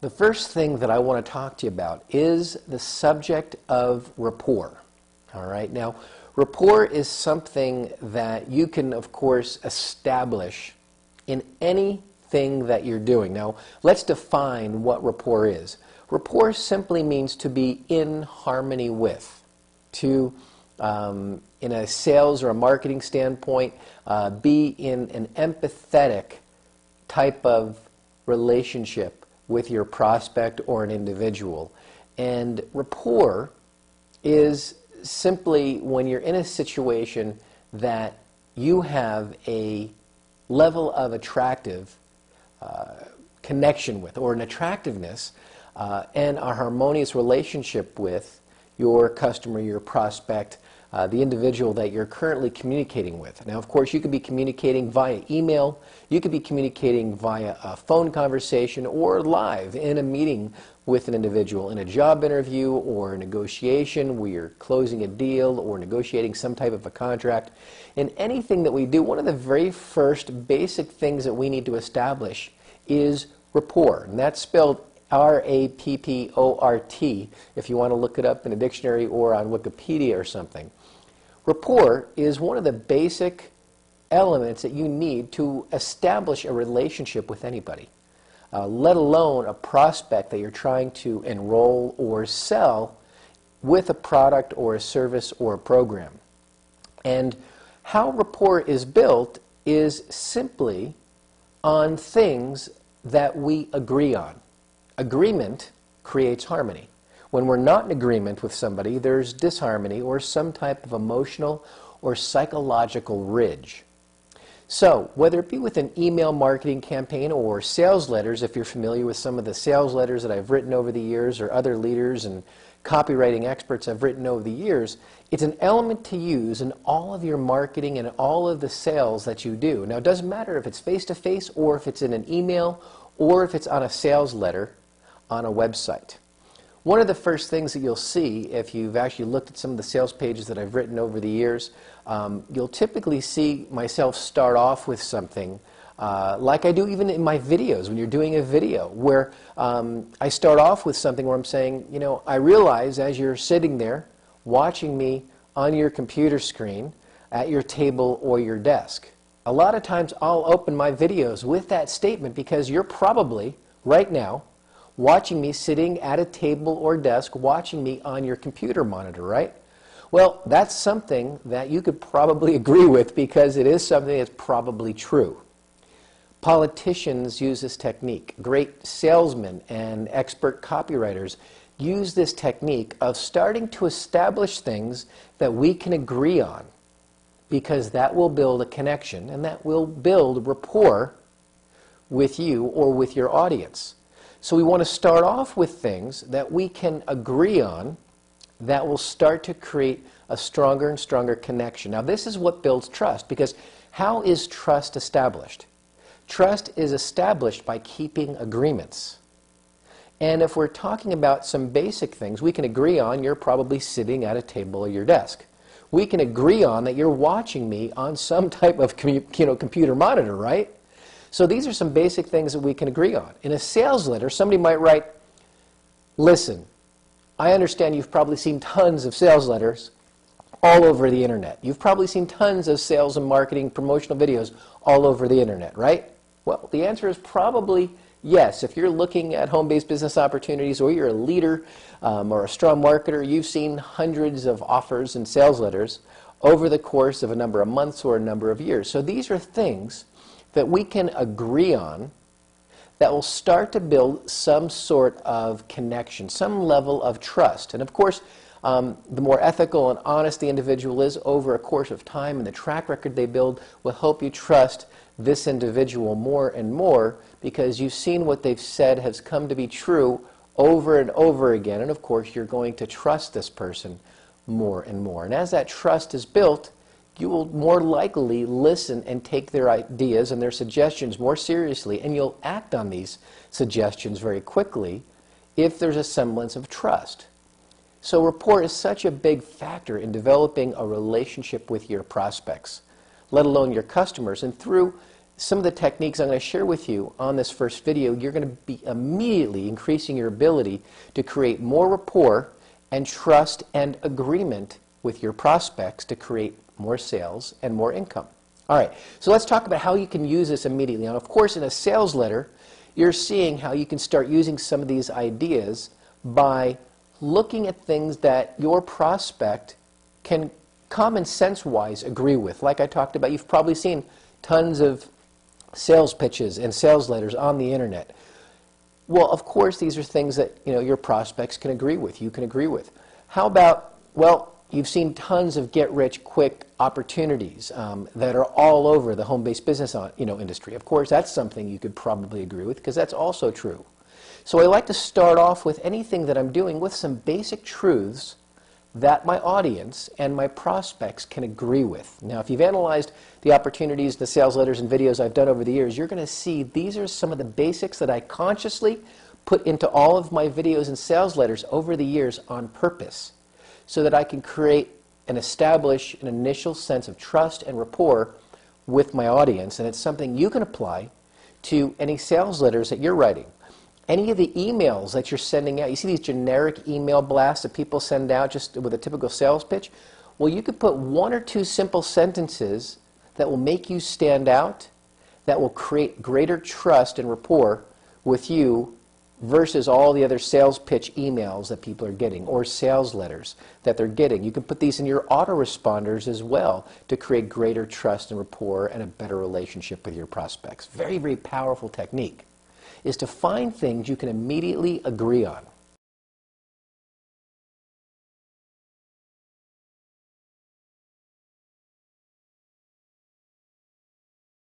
The first thing that I want to talk to you about is the subject of rapport. All right, now rapport is something that you can, of course, establish in anything that you're doing. Now, let's define what rapport is. Rapport simply means to be in harmony with, to, in a sales or a marketing standpoint, be in an empathetic type of relationship with your prospect or an individual. And rapport is simply when you're in a situation that you have a level of attractive connection with, or an attractiveness and a harmonious relationship with your customer, your prospect, the individual that you're currently communicating with. Now, of course, you could be communicating via email, you could be communicating via a phone conversation, or live in a meeting with an individual, in a job interview or a negotiation where you're closing a deal or negotiating some type of a contract. In anything that we do, one of the very first basic things that we need to establish is rapport, and that's spelled R-A-P-P-O-R-T if you want to look it up in a dictionary or on Wikipedia or something. Rapport is one of the basic elements that you need to establish a relationship with anybody, let alone a prospect that you're trying to enroll or sell with a product or a service or a program. And how rapport is built is simply on things that we agree on. Agreement creates harmony. When we're not in agreement with somebody, there's disharmony or some type of emotional or psychological ridge. So, whether it be with an email marketing campaign or sales letters, if you're familiar with some of the sales letters that I've written over the years, or other leaders and copywriting experts I've written over the years, it's an element to use in all of your marketing and all of the sales that you do. Now, it doesn't matter if it's face-to-face or if it's in an email or if it's on a sales letter on a website. One of the first things that you'll see if you've actually looked at some of the sales pages that I've written over the years, you'll typically see myself start off with something like I do even in my videos when you're doing a video, where I start off with something where I'm saying, you know, I realize as you're sitting there watching me on your computer screen at your table or your desk. A lot of times I'll open my videos with that statement because you're probably right now watching me sitting at a table or desk, watching me on your computer monitor, right? Well, that's something that you could probably agree with because it is something that's probably true. Politicians use this technique. Great salesmen and expert copywriters use this technique of starting to establish things that we can agree on, because that will build a connection and that will build rapport with you or with your audience. So we want to start off with things that we can agree on that will start to create a stronger and stronger connection. Now, this is what builds trust, because how is trust established? Trust is established by keeping agreements. And if we're talking about some basic things, we can agree on you're probably sitting at a table or your desk. We can agree on that you're watching me on some type of computer monitor, right? So these are some basic things that we can agree on. In a sales letter, somebody might write, listen, I understand you've probably seen tons of sales letters all over the internet. You've probably seen tons of sales and marketing promotional videos all over the internet, right? Well, the answer is probably yes. If you're looking at home-based business opportunities, or you're a leader or a strong marketer, you've seen hundreds of offers and sales letters over the course of a number of months or a number of years. So these are things that we can agree on that will start to build some sort of connection, some level of trust. And of course, the more ethical and honest the individual is over a course of time, and the track record they build will help you trust this individual more and more, because you've seen what they've said has come to be true over and over again. And of course, you're going to trust this person more and more. And as that trust is built, you will more likely listen and take their ideas and their suggestions more seriously, and you'll act on these suggestions very quickly if there's a semblance of trust. So rapport is such a big factor in developing a relationship with your prospects, let alone your customers. And through some of the techniques I'm going to share with you on this first video, you're going to be immediately increasing your ability to create more rapport and trust and agreement with your prospects to create more sales and more income. All right, so let's talk about how you can use this immediately. Now, of course, in a sales letter, you're seeing how you can start using some of these ideas by looking at things that your prospect can common sense-wise agree with. Like I talked about, you've probably seen tons of sales pitches and sales letters on the internet. Well, of course, these are things that your prospects can agree with, you can agree with. How about, well, you've seen tons of get-rich-quick opportunities that are all over the home-based business industry. Of course, that's something you could probably agree with because that's also true. So I like to start off with anything that I'm doing with some basic truths that my audience and my prospects can agree with. Now, if you've analyzed the opportunities, the sales letters and videos I've done over the years, you're going to see these are some of the basics that I consciously put into all of my videos and sales letters over the years on purpose so that I can create and establish an initial sense of trust and rapport with my audience. And it's something you can apply to any sales letters that you're writing. Any of the emails that you're sending out, you see these generic email blasts that people send out just with a typical sales pitch? Well, you could put one or two simple sentences that will make you stand out, that will create greater trust and rapport with you versus all the other sales pitch emails that people are getting or sales letters that they're getting. You can put these in your autoresponders as well to create greater trust and rapport and a better relationship with your prospects. Very, very powerful technique is to find things you can immediately agree on.